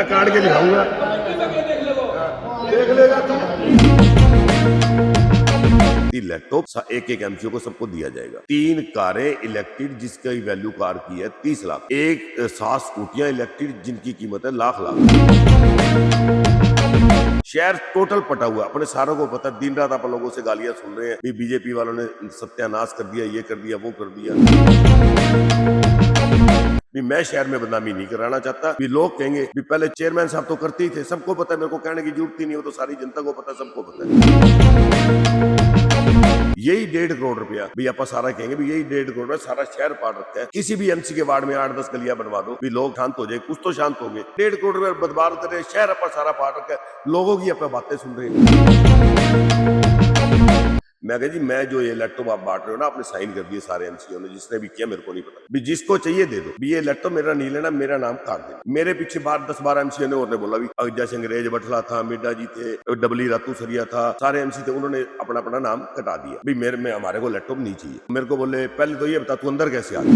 काट के दिखाऊंगा, देख लेगा तू। लैपटॉप एक एमसीओ को सबको दिया जाएगा। 3 कारें इलेक्ट्रिक जिसकी वैल्यू कार की है 30 लाख, 7 स्कूटियां इलेक्ट्रिक जिनकी कीमत है लाख। शहर टोटल पटा हुआ, अपने सारों को पता। दिन रात आप लोगों से गालियां सुन रहे हैं, बीजेपी वालों ने सत्यानाश कर दिया, ये कर दिया, वो कर दिया। मैं शहर में बदनामी नहीं कराना चाहता। लोग कहेंगे पहले चेयरमैन साहब तो करते ही थे, सबको पता है, मेरे को कहने की जरूरत ही नहीं, वो तो सारी जनता को पता, सबको पता है। यही 1.5 करोड़ रुपया आप सारा कहेंगे यही 1.5 करोड़ में सारा शहर पाड़ रखा है। किसी भी एमसी के वार्ड में 8-10 गलियां बनवा दो, लोग शांत हो जाए, कुछ तो शांत हो गए। 1.5 करोड़ रुपया बर्बाद कर रहे, शहर अपना सारा पाड़ रखा है, लोगों की अपनी बातें सुन रहे हैं। मैं कहा जी, मैं जो ये लैपटॉप आप बांट रहे हो ना, आपने साइन कर दिए सारे एमसीओ ने, जिसने भी किया मेरे को नहीं पता। जिसको चाहिए दे दो, ये लैपटॉप मेरा नहीं लेना, मेरा नाम काट देना। मेरे पीछे 10-12 एमसीओ ने और ने बोला जैसे अंग्रेज बटला था, मिड्डा जी थे, डबली रातू सरिया था, सारे एमसी थे, उन्होंने अपना अपना नाम कटा दिया। मेरे में हमारे को लैपटॉप नहीं चाहिए। मेरे को बोले पहले तो ये बता तू अंदर कैसे आ गया।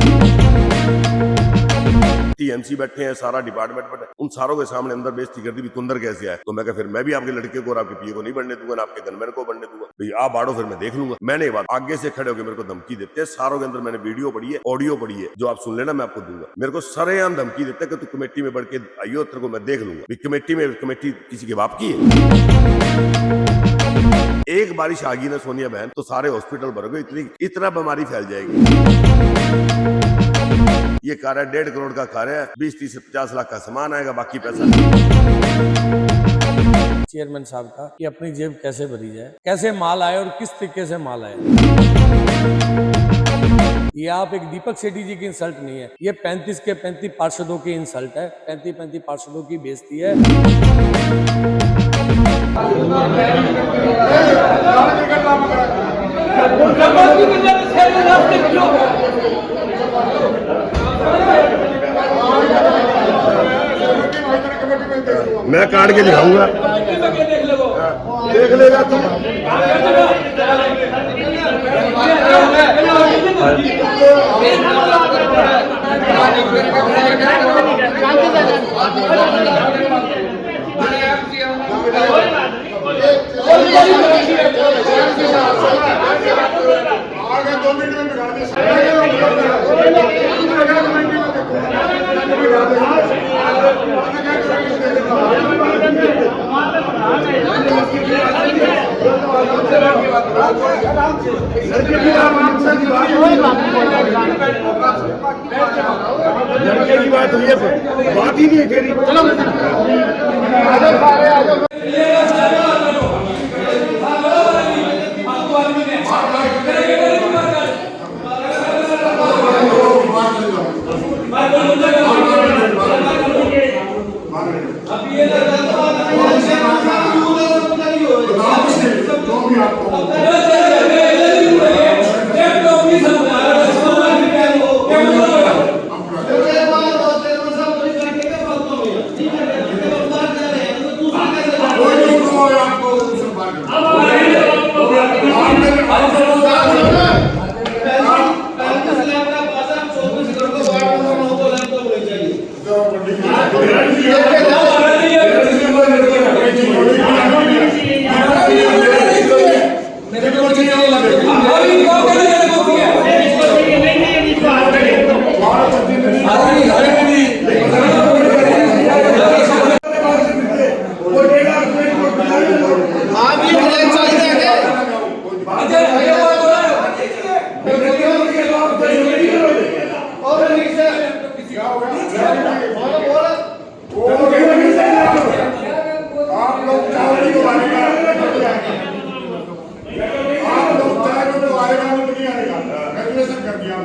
एमसी बैठे हैं, सारा डिपार्टमेंट बैठे, उन सारों के सामने अंदर बेइज्जती कर दी, तू अंदर कैसे आया। तो मैं कहा फिर मैं भी आपके लड़के को और आपके पीए को नहीं बढ़ने दूंगा, आपके गनमैन को बढ़ने दूंगा। भैया आप बाड़ो, फिर मैं देख लूंगा। मैंने ये बात आगे से खड़े होकर मेरे को धमकी देते हैं सारों के अंदर। मैंने वीडियो पढ़ी है, ऑडियो पढ़ी है, जो आप सुन लेना, मैं आपको दूंगा। मेरे को सरेआम धमकी देते हैं कि तू कमेटी में बढ़ के आइयो, तेरे को मैं देख लूंगा। कमेटी किसी के बाप की है। एक बारिश आ गई ना सोनिया बहन, तो सारे हॉस्पिटल भर गए, इतना बीमारी फैल जाएगी। ये कार है 1.5 करोड़ का कार है, 20-30 से 50 लाख का सामान आएगा, बाकी पैसा चेयरमैन साहब का कि अपनी जेब कैसे भरी जाए, कैसे माल आए और किस तरीके से माल आए। ये आप एक दीपक सेठी जी की इंसल्ट नहीं है, ये 35 के 35 पार्षदों की इंसल्ट है, 35 पार्षदों की बेइज्जती है। मैं काट के दिखाऊंगा, देख लेगा तू। लड़के की बात हुई है, बात ही नहीं है तेरी। चलो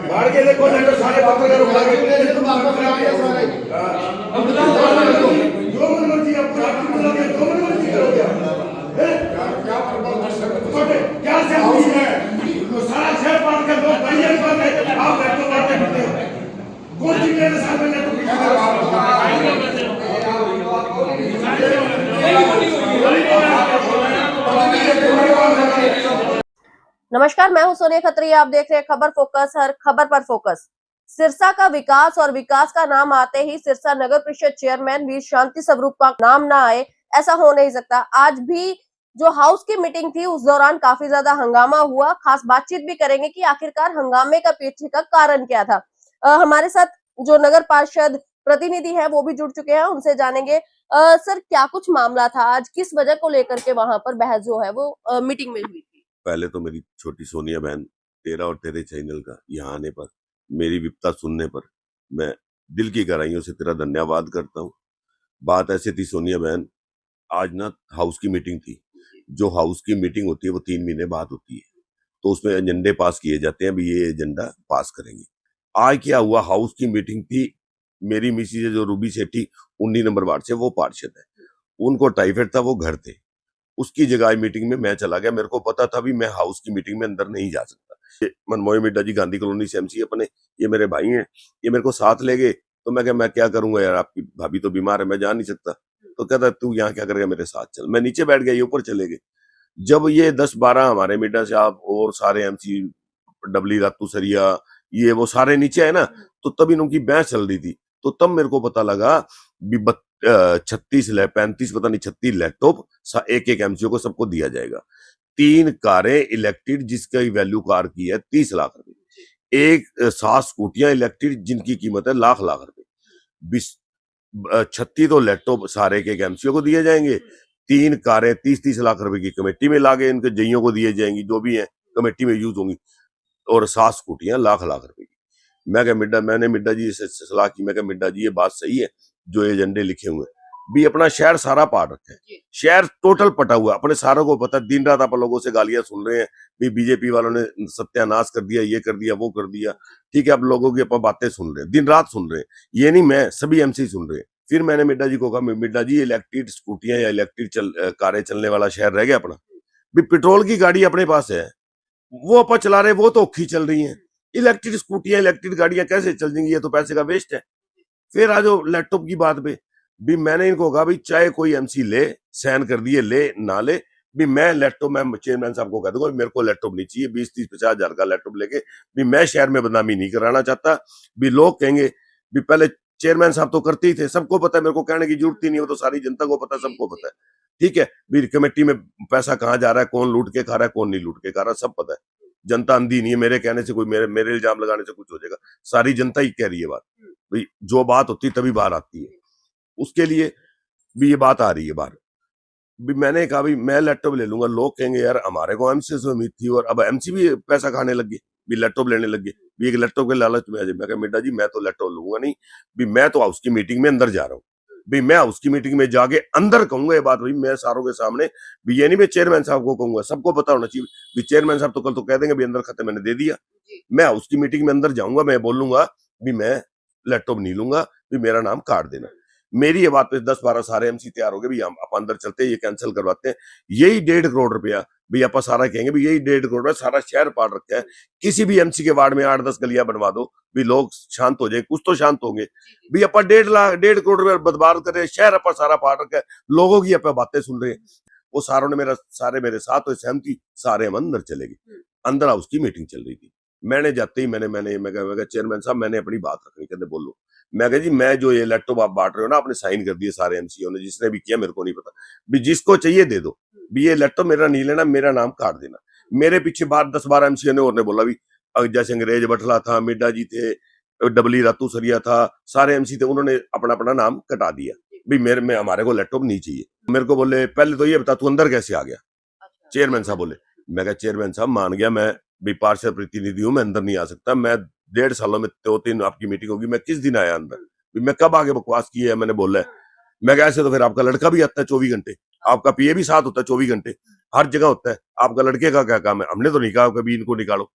बाढ़ के देखो नहीं तो सारे पत्रकार उठा के जो मर्जी आपको बोलोगे, जो मर्जी करोगे, क्या से है सारा शहर पार कर दो, भैया आप बैठो बातें करते हो, कौन सी मेरे सामने तो नमस्कार, मैं हूं सोनिया खत्री। आप देख रहे हैं खबर फोकस, हर खबर पर फोकस। सिरसा का विकास और विकास का नाम आते ही सिरसा नगर परिषद चेयरमैन वीर शांति स्वरूप का नाम ना आए, ऐसा हो नहीं सकता। आज भी जो हाउस की मीटिंग थी उस दौरान काफी ज्यादा हंगामा हुआ। खास बातचीत भी करेंगे कि आखिरकार हंगामे का पीछे का कारण क्या था। हमारे साथ जो नगर पार्षद प्रतिनिधि है वो भी जुड़ चुके हैं, उनसे जानेंगे। सर, क्या कुछ मामला था आज, किस वजह को लेकर के वहां पर बहस जो है वो मीटिंग में हुई थी? पहले तो मेरी छोटी सोनिया बहन, तेरा और तेरे चैनल का यहाँ आने पर, मेरी विपता सुनने पर मैं दिल की गहराइयों से तेरा धन्यवाद करता हूँ। बात ऐसे थी सोनिया बहन, आज ना हाउस की मीटिंग थी। जो हाउस की मीटिंग होती है वो 3 महीने बाद होती है, तो उसमें एजेंडे पास किए जाते हैं, भी ये एजेंडा पास करेंगे। आज क्या हुआ, हाउस की मीटिंग थी। मेरी मिसी जो रूबी सेठी 19 नंबर वार्ड से, वो पार्षद है, उनको टाइफाइड था, वो घर थे। उसकी जगह मीटिंग में मैं चला गया। मेरे को पता था भी मैं हाउस की मीटिंग में अंदर नहीं जा सकता। ये मनमोहन मिड्डा जी गांधी कॉलोनी से एमसी अपने, ये मेरे भाई हैं, ये मेरे को साथ ले गए। तो मैं क्या करूंगा यार, आपकी भाभी तो बीमार है, मैं जा नहीं सकता। तो कहता तू यहाँ क्या करेगा, मेरे साथ चल। मैं नीचे बैठ गया, ये ऊपर चले गए। जब ये 10-12 हमारे मिड्डा साहब और सारे एमसी, डबली रातू सरिया, ये वो सारे नीचे आए ना, तो तब इनकी बहस चल रही थी। तो तब मेरे को पता लगा भी 35 पता नहीं 36 लैपटॉप एक एक एमसीओ को सबको दिया जाएगा। 3 कारें इलेक्टेड जिसकी वैल्यू कार की है 30 लाख रुपए, एक 7 स्कूटियां इलेक्टेड जिनकी कीमत है लाख लाख रुपए। 36 तो लैपटॉप सारे के एक एमसीओ को दिए जाएंगे। 3 कारें 30-30 लाख रुपए की कमेटी में लागे इनके जइयों को दिए जाएंगी, जो भी है कमेटी में यूज होंगी। और 7 स्कूटियां लाख लाख रुपए की। मैंने मिड्डा जी से सलाह की। मैं कहा मिड्डा जी ये बात सही है जो एजेंडे लिखे हुए हैं, भी अपना शहर सारा पार रखा है, शहर टोटल पटा हुआ है, अपने सारों को पता है। दिन रात आप लोगों से गालियां सुन रहे हैं भी बीजेपी वालों ने सत्यानाश कर दिया, ये कर दिया, वो कर दिया। ठीक है, आप लोगों की अपन बातें सुन रहे हैं, दिन रात सुन रहे हैं, ये नहीं मैं, सभी एमसी सुन रहे हैं। फिर मैंने मिड्डा जी को कहा, मिड्डा जी इलेक्ट्रिक स्कूटियां या इलेक्ट्रिक कारें चलने वाला शहर रह गया अपना? भी पेट्रोल की गाड़ी अपने पास है, वो अपन चला रहे, वो तो औखी चल रही है। इलेक्ट्रिक स्कूटियां इलेक्ट्रिक गाड़ियां कैसे चल जाएंगी, ये तो पैसे का वेस्ट है। फिर आ जाओ लैपटॉप की बात पे, भी मैंने इनको कहा भी चाहे कोई एमसी ले, साइन कर दिए, ले ना ले, भी मैं लैपटॉप, मैं चेयरमैन साहब को कह दूंगा मेरे को लैपटॉप नहीं चाहिए। 20-30-50 हजार का लैपटॉप लेके भी मैं शहर में बदनामी नहीं कराना चाहता। भी लोग कहेंगे भी पहले चेयरमैन साहब तो करते ही थे, सबको पता है, मेरे को कहने की जरूरत ही नहीं, वो तो सारी जनता को पता है, सबको पता है। ठीक है, भी कमेटी में पैसा कहाँ जा रहा है, कौन लूट के खा रहा है, कौन नहीं लूट के खा रहा है, सब पता है। जनता अंधी नहीं है, मेरे कहने से कोई, मेरे इल्जाम लगाने से कुछ हो जाएगा। सारी जनता ही कह रही है बात, भाई जो बात होती तभी बाहर आती है। उसके लिए भी ये बात आ रही है बाहर। भी मैंने कहा भी मैं लैपटॉप ले लूंगा। लोग कहेंगे यार हमारे को एमसी से उम्मीद थी, और अब एमसी भी पैसा खाने लग गए, भी लैपटॉप लेने लग गए, भी एक लैपटॉप के लालच में आ जाए। मैं कहा मिड्डा जी मैं तो लैपटॉप लूंगा नहीं, भी मैं तो हाउस की मीटिंग में अंदर जा रहा हूँ। भी मैं हाउस की मीटिंग में जाके अंदर कहूंगा ये बात, भाई मैं सारों के सामने, भी ये नहीं मैं चेयरमैन साहब को कहूंगा, सबको पता होना चाहिए। भी चेयरमैन साहब तो कल तो कह देंगे भी अंदर खत्ते मैंने दे दिया। मैं हाउस की मीटिंग में अंदर जाऊंगा, मैं बोलूंगा भी मैं लैपटॉप नहीं लूंगा, भी मेरा नाम काट देना। मेरी ये बात पे 10-12 सारे एमसी तैयार हो गए, भी हम आप अंदर चलते हैं, ये कैंसिल करवाते हैं। यही 1.5 करोड़ रुपया भी आप सारा कहेंगे, भी यही 1.5 करोड़ रुपया सारा शहर पार रखा है। किसी भी एमसी के वार्ड में 8-10 गलियां बनवा दो, भी लोग शांत हो जाए, कुछ तो शांत होंगे। भी आप 1.5 करोड़ रुपया बर्बाद कर रहे हैं, शहर आप सारा पार रखा है, लोगों की आप बातें सुन रहे हैं। वो सारों ने सारे मेरे साथ हुए, सहमति, सारे हम अंदर चले गए। अंदर हाउस की मीटिंग चल रही थी। मैंने जाते ही मैं कहा चेयरमैन साहब मैंने अपनी बात रखनी, कहते बोलो। मैं कहा जी मैं जो ये लैपटॉप आप बांट रहे हो ना, आपने साइन कर दिए सारे एमसीओ ने, जिसने भी किया मेरे को नहीं पता, भी जिसको चाहिए दे दो, भी ये लैपटॉप मेरा नहीं लेना, मेरा नाम काट देना। मेरे पीछे बात 10-12 एमसीओ ने और ने बोला भी, जैसे अंग्रेज बटला था, मिड्डा जी थे, डबली रातू सरिया था, सारे एमसी थे, उन्होंने अपना अपना नाम कटा दिया। भी मेरे में हमारे को लैपटॉप नहीं चाहिए। मेरे को बोले पहले तो ये बता तू अंदर कैसे आ गया। चेयरमैन साहब बोले, मैं कहा चेयरमैन साहब मान गया, मैं भी पार्षद प्रतिनिधि हूं, मैं अंदर नहीं आ सकता। मैं 1.5 सालों में 2-3 आपकी मीटिंग होगी, मैं किस दिन आया अंदर, मैं कब आगे बकवास की है, मैंने बोला है। मैं कहा ऐसे तो फिर आपका लड़का भी आता है 24 घंटे, आपका पीए भी साथ होता है 24 घंटे, हर जगह होता है, आपका लड़के का क्या काम है? हमने तो नहीं कहा कभी इनको निकालो।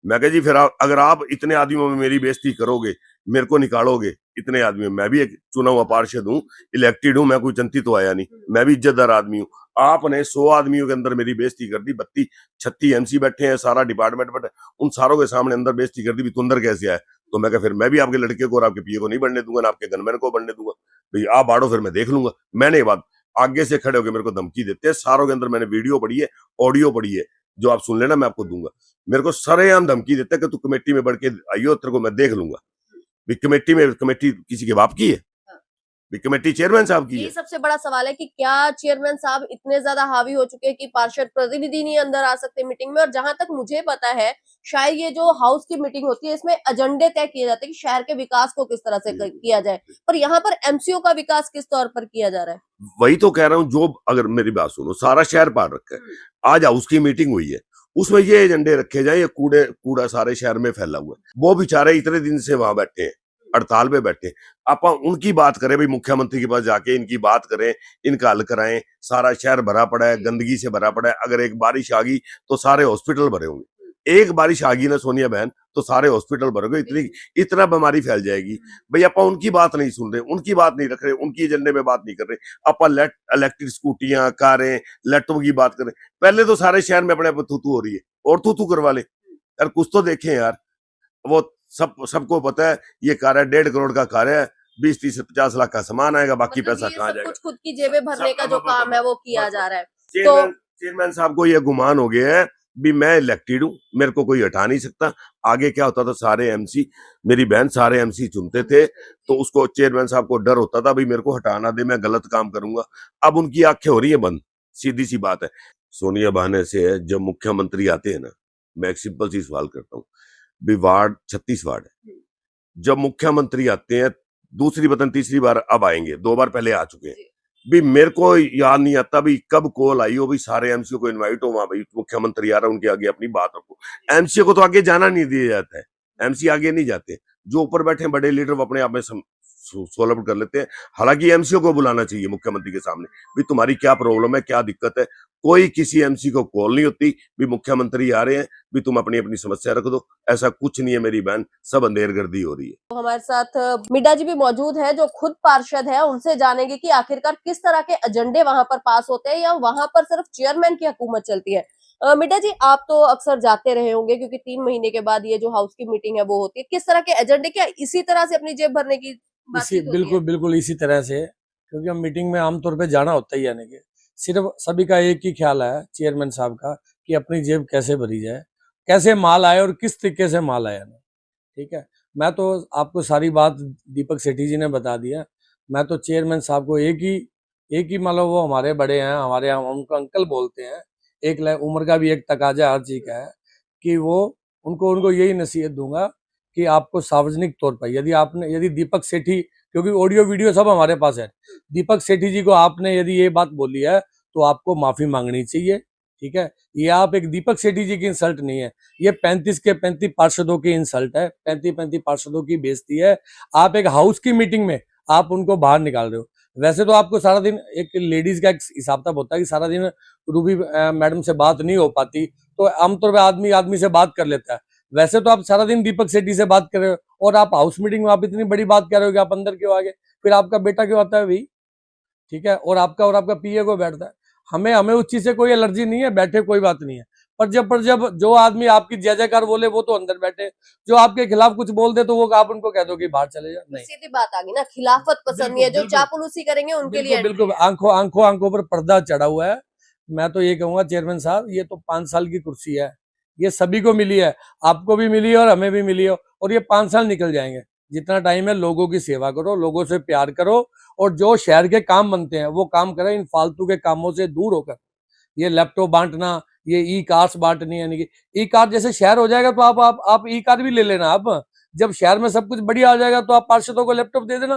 मैं कहा जी फिर अगर आप इतने आदमियों में मेरी बेइज्जती करोगे, मेरे को निकालोगे इतने आदमी, मैं भी एक चुना हुआ पार्षद हूँ, इलेक्टेड हूँ, मैं कोई जनती तो आया नहीं, मैं भी इज्जतदार आदमी हूँ। आपने 100 आदमियों के अंदर मेरी बेइज्जती कर दी, 32-36 एमसी बैठे हैं, सारा डिपार्टमेंट बैठे, उन सारों के सामने अंदर बेइज्जती कर दी, भी तू अंदर कैसे आया? तो मैं कहा फिर मैं भी आपके लड़के को और आपके पीए को नहीं बढ़ने दूंगा, ना आपके गनमैन को बढ़ने दूंगा, भाई आप बाढ़ो, फिर मैं देख लूंगा। मैंने ये बात आगे से खड़े होकर मेरे को धमकी देते हैं, सारों के अंदर मैंने वीडियो पढ़ी है, ऑडियो पढ़ी है, जो आप सुन लेना मैं आपको दूंगा। मेरे को सरेआम धमकी देते हैं कि तू कमेटी में बढ़ के आइयो, तेरे को मैं देख लूंगा। कमेटी किसी के बाप की है? कमेटी चेयरमैन साहब की ये है। सबसे बड़ा सवाल है कि क्या चेयरमैन साहब इतने ज्यादा हावी हो चुके हैं कि पार्षद प्रतिनिधि नहीं अंदर आ सकते मीटिंग में। और जहां तक मुझे पता है, शायद ये जो हाउस की मीटिंग होती है इसमें एजेंडे तय किए जाते हैं कि शहर के विकास को किस तरह से किया जाए, पर यहाँ पर एमसीओ का विकास किस तौर पर किया जा रहा है? वही तो कह रहा हूँ, जो अगर मेरी बात सुनो, सारा शहर पार रखा है। आज हाउस की मीटिंग हुई है, उसमें ये एजेंडे रखे जाए, ये कूड़ा सारे शहर में फैला हुआ है। वो बेचारे इतने दिन से वहां बैठे हैं, हड़ताल पे बैठे। आप उनकी बात करें भाई, मुख्यमंत्री के पास जाके इनकी बात करें, इनका हल कराएं। सारा शहर भरा पड़ा है, गंदगी से भरा पड़ा है। अगर एक बारिश आ गई तो सारे हॉस्पिटल भरे होंगे। एक बारिश आ गई ना सोनिया बहन, तो सारे हॉस्पिटल भरोगे, इतना बीमारी फैल जाएगी। भाई आप उनकी बात नहीं सुन रहे, उनकी बात नहीं रख रहे, उनकी एजेंडे में बात नहीं कर रहे। आप इलेक्ट्रिक स्कूटियां, कारें, लैपटॉप की बात करें। पहले तो सारे शहर में अपने थूथू हो रही है, और थूथू करवा ले यार, कुछ तो देखें यार। वो सबको पता है ये कार्य 1.5 करोड़ का कार्य है, 20, 30, 50 लाख का सामान आएगा, बाकी मतलब पैसा ये कहाँ सब जाएगा? कुछ खुद की जेबें भरने का जो काम है वो किया जा रहा है। चेयरमैन साहब को ये गुमान हो गया है भी मैं इलेक्टेड हूँ, मेरे को कोई हटा नहीं सकता। आगे क्या होता था, सारे एमसी, मेरी बहन सारे एमसी चुनते थे, तो उसको चेयरमैन साहब को डर होता था भाई मेरे को हटाना दे, मैं गलत काम करूंगा। अब उनकी आंखें हो रही है बंद, सीधी सी बात है। सोनिया बहन से है, जब मुख्यमंत्री आते हैं ना, मैं एक सिंपल सी सवाल करता हूँ, वार्ड 36 वार्ड है। जब मुख्यमंत्री आते हैं, दूसरी बतन तीसरी बार अब आएंगे, 2 बार पहले आ चुके हैं। भी मेरे को याद नहीं आता भी कब कॉल आई हो भी सारे एमसीओ को इनवाइट हो, वहां भाई मुख्यमंत्री आ रहा है, उनके आगे अपनी बात रखो। एमसीओ को तो आगे जाना नहीं दिया जाता है, एमसी आगे नहीं जाते। जो ऊपर बैठे हैं बड़े लीडर, वो अपने आप में सोल्व कर लेते हैं। हालांकि एमसीओ को बुलाना चाहिए मुख्यमंत्री के सामने, भी तुम्हारी क्या प्रॉब्लम है, क्या दिक्कत है। कोई किसी एमसी को कॉल नहीं होती भी मुख्यमंत्री आ रहे हैं, भी तुम अपनी अपनी समस्या रख दो। ऐसा कुछ नहीं है मेरी बहन, सब अंधेरगर्दी हो रही है। तो हमारे साथ मिड्डा जी भी मौजूद है जो खुद पार्षद है, उनसे जानेंगे कि आखिरकार किस तरह के एजेंडे वहां पर पास होते हैं या वहां पर सिर्फ चेयरमैन की हुकूमत चलती है। मिड्डा जी, आप तो अक्सर जाते रहे होंगे क्योंकि 3 महीने के बाद ये जो हाउस की मीटिंग है वो होती है। किस तरह के एजेंडे, क्या इसी तरह से अपनी जेब भरने की इसी बातचीत होती है? बिल्कुल इसी तरह से, क्योंकि हम मीटिंग में आमतौर पे जाना होता ही, यानी कि सिर्फ सभी का एक ही ख्याल है चेयरमैन साहब का कि अपनी जेब कैसे भरी जाए, कैसे माल आए और किस तरीके से माल आया ना। ठीक है, मैं तो आपको सारी बात दीपक सेठी जी ने बता दिया। मैं तो चेयरमैन साहब को एक ही मान लो, वो हमारे बड़े हैं, हमारे यहाँ उनको अंकल बोलते हैं। एक उम्र का भी एक तकाजा हर चीज का है कि वो उनको यही नसीहत दूंगा कि आपको सार्वजनिक तौर पर यदि दीपक सेठी, क्योंकि ऑडियो वीडियो सब हमारे पास है, दीपक सेठी जी को आपने यदि ये बात बोली है तो आपको माफी मांगनी चाहिए। ठीक है, ये आप एक दीपक सेठी जी की इंसल्ट नहीं है, ये 35 के 35 पार्षदों की इंसल्ट है, 35 पार्षदों की बेइज्जती है। आप एक हाउस की मीटिंग में आप उनको बाहर निकाल रहे हो। वैसे तो आपको सारा दिन, एक लेडीज का एक हिसाब किताब होता है कि सारा दिन रूबी मैडम से बात नहीं हो पाती, तो आमतौर पर आदमी से बात कर लेता है। वैसे तो आप सारा दिन दीपक सेठी से बात कर रहे हो, और आप हाउस मीटिंग में आप इतनी बड़ी बात कर रहे हो कि आप अंदर क्यों आ गए? फिर आपका बेटा क्यों आता है भाई? ठीक है, और आपका पीए को बैठता है। हमें उस चीज से कोई एलर्जी नहीं है, बैठे कोई बात नहीं है। पर जब जो आदमी आपकी जय जयकार बोले वो तो अंदर बैठे, जो आपके खिलाफ कुछ बोल दे तो वो आप उनको कह दो कि बाहर चले जाओ। नहीं, सीधी बात आ गई ना, खिलाफत पसंद नहीं है, जो चापलूसी करेंगे उनके लिए बिल्कुल आंखों पर पर्दा चढ़ा हुआ है। मैं तो ये कहूंगा चेयरमैन साहब, ये तो 5 साल की कुर्सी है, ये सभी को मिली है, आपको भी मिली है और हमें भी मिली है, और ये 5 साल निकल जाएंगे। जितना टाइम है लोगों की सेवा करो, लोगों से प्यार करो, और जो शहर के काम बनते हैं वो काम करें, इन फालतू के कामों से दूर होकर। ये लैपटॉप बांटना, ये ई कार्स बांटनी, यानी कि ई कार जैसे शहर हो जाएगा तो आप ई कार भी ले लेना। आप जब शहर में सब कुछ बढ़िया आ जाएगा तो आप पार्षदों को लैपटॉप दे देना,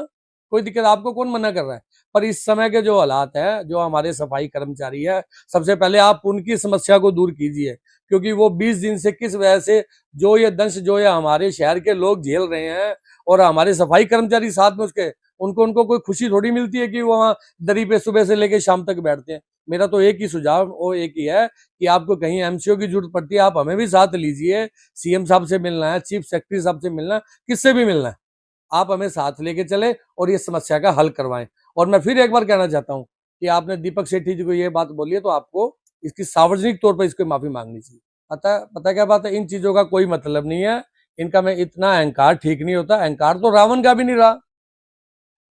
कोई दिक्कत, आपको कौन मना कर रहा है। पर इस समय के जो हालात है, जो हमारे सफाई कर्मचारी है, सबसे पहले आप उनकी समस्या को दूर कीजिए, क्योंकि वो 20 दिन से किस वजह से जो ये दंश जो ये हमारे शहर के लोग झेल रहे हैं, और हमारे सफाई कर्मचारी साथ में उसके, उनको कोई खुशी थोड़ी मिलती है कि वो वहाँ दरी पे सुबह से लेके शाम तक बैठते हैं। मेरा तो एक ही सुझाव वो एक ही है कि आपको कहीं एमसीओ की जरूरत पड़ती है, आप हमें भी साथ लीजिए। सीएम साहब से मिलना है, चीफ सेक्रेटरी साहब से मिलना है, किससे भी मिलना है, आप हमें साथ लेके चले और ये समस्या का हल करवाएं। और मैं फिर एक बार कहना चाहता हूँ कि आपने दीपक सेठी जी को ये बात बोली है तो आपको इसकी सार्वजनिक तौर पर इसको माफी मांगनी चाहिए। पता क्या बात है, इन चीजों का कोई मतलब नहीं है, इनका में इतना अहंकार ठीक नहीं होता। अहंकार तो रावण का भी नहीं रहा,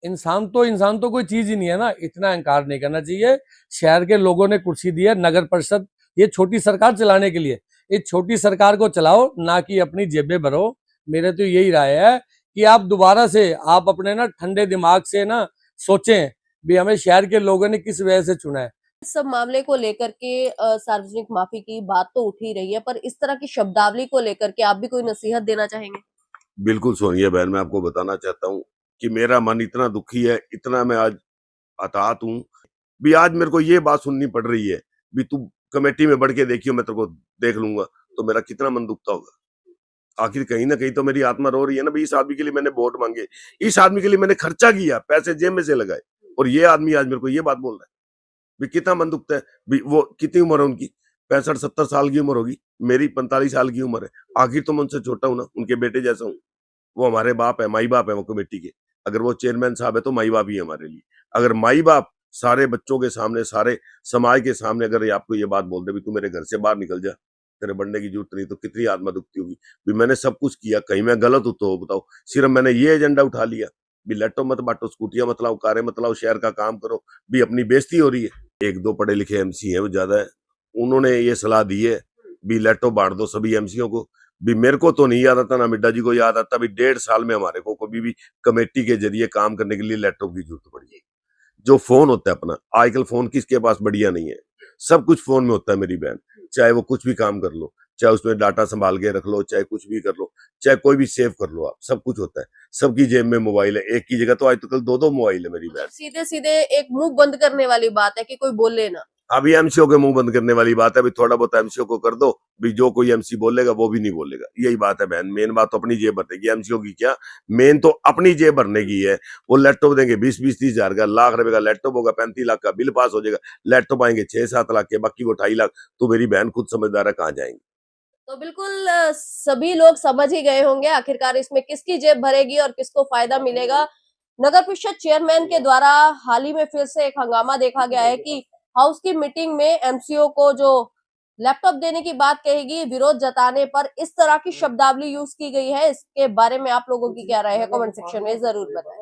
इंसान तो कोई चीज ही नहीं है ना, इतना अहंकार नहीं करना चाहिए। शहर के लोगों ने कुर्सी दी है, नगर परिषद, ये छोटी सरकार चलाने के लिए, इस छोटी सरकार को चलाओ, ना कि अपनी जेबें भरो। मेरे तो यही राय है कि आप दोबारा से आप अपने ना ठंडे दिमाग से ना सोचें भी हमें शहर के लोगों ने किस वजह से चुना है। इस सब मामले को लेकर के सार्वजनिक माफी की बात तो उठ ही रही है, पर इस तरह की शब्दावली को लेकर के आप भी कोई नसीहत देना चाहेंगे? बिल्कुल सोनिया बहन, मैं आपको बताना चाहता हूँ कि मेरा मन इतना दुखी है, इतना मैं आज हताहत हूँ भी आज मेरे को ये बात सुननी पड़ रही है भी तू कमेटी में बढ़ के देखियो, मैं तेरे को देख लूंगा। तो मेरा कितना मन दुखता होगा। आखिर कहीं ना कहीं तो मेरी आत्मा रो रही है ना भी इस आदमी के लिए मैंने वोट मांगे, इस आदमी के लिए मैंने खर्चा किया, पैसे जेब में से लगाए, और ये आदमी आज मेरे को ये बात बोल रहा है। भी कितना मन दुखता है। भी वो कितनी उम्र है उनकी? 65-70 साल की उम्र होगी। मेरी 45 साल की उम्र है। आखिर तो मैं उनसे छोटा हूं ना, उनके बेटे जैसा हूँ। वो हमारे बाप है, माई बाप है वो कमेटी के। अगर वो चेयरमैन साहब है तो माई बाप ही है हमारे लिए। अगर माई बाप सारे बच्चों के सामने, सारे समाज के सामने अगर ये आपको ये बात बोल दे भी तू मेरे घर से बाहर निकल जा, तेरे बढ़ने की जरूरत नहीं, तो कितनी आत्मा दुखती होगी। भी मैंने सब कुछ किया, कहीं मैं गलत हूं तो बताओ। सिर्फ मैंने ये एजेंडा उठा लिया भी लैपटॉप मत बांटो, स्कूटियां मत लाओ, कारें मत लाओ, शहर का काम करो, भी अपनी बेइज्जती हो रही है। एक दो पढ़े लिखे एमसी है, वो ज्यादा है, उन्होंने ये सलाह दी है भी लैपटॉप बांट दो सभी एमसीओ को। भी मेरे को तो नहीं याद आता, ना मिड्डा जी को याद आता भी 1.5 साल में हमारे को कभी भी कमेटी के जरिए काम करने के लिए लैपटॉप की जरूरत पड़ी है। जो फोन होता है अपना, आजकल फोन किसके पास बढ़िया नहीं है, सब कुछ फोन में होता है मेरी बहन। चाहे वो कुछ भी काम कर लो, चाहे उसमें डाटा संभाल के रख लो, चाहे कुछ भी कर लो, चाहे कोई भी सेव कर लो, आप सब कुछ होता है। सबकी जेब में मोबाइल है, एक की जगह तो आज तो कल 2-2 मोबाइल है मेरी बहन। सीधे सीधे एक मुंह बंद करने वाली बात है कि कोई बोले ना। अभी एमसीओ के मुंह बंद करने वाली बात है। अभी थोड़ा बहुत एमसीओ को कर दो, भी जो कोई एमसी बोलेगा वो भी नहीं बोलेगा। यही बात है बहन। मेन बात तो अपनी जेब भरने की, एमसीओ की क्या, मेन तो अपनी जेब भरने की है। वो लैपटॉप देंगे 20-20-30 हजार का, लाख रुपए का लैपटॉप होगा, 35 लाख का बिल पास हो जाएगा। लैपटॉप आएंगे 6-7 लाख के, बाकी वो 2.5 लाख। तो मेरी बहन खुद समझदार है, कहाँ जाएंगे। तो बिल्कुल सभी लोग समझ ही गए होंगे आखिरकार इसमें किसकी जेब भरेगी और किसको फायदा मिलेगा। नगर परिषद चेयरमैन के द्वारा हाल ही में फिर से एक हंगामा देखा गया है कि हाउस की मीटिंग में एमसीओ को जो लैपटॉप देने की बात कहेगी, विरोध जताने पर इस तरह की शब्दावली यूज की गई है। इसके बारे में आप लोगों की क्या राय है, कमेंट सेक्शन में जरूर बताएं।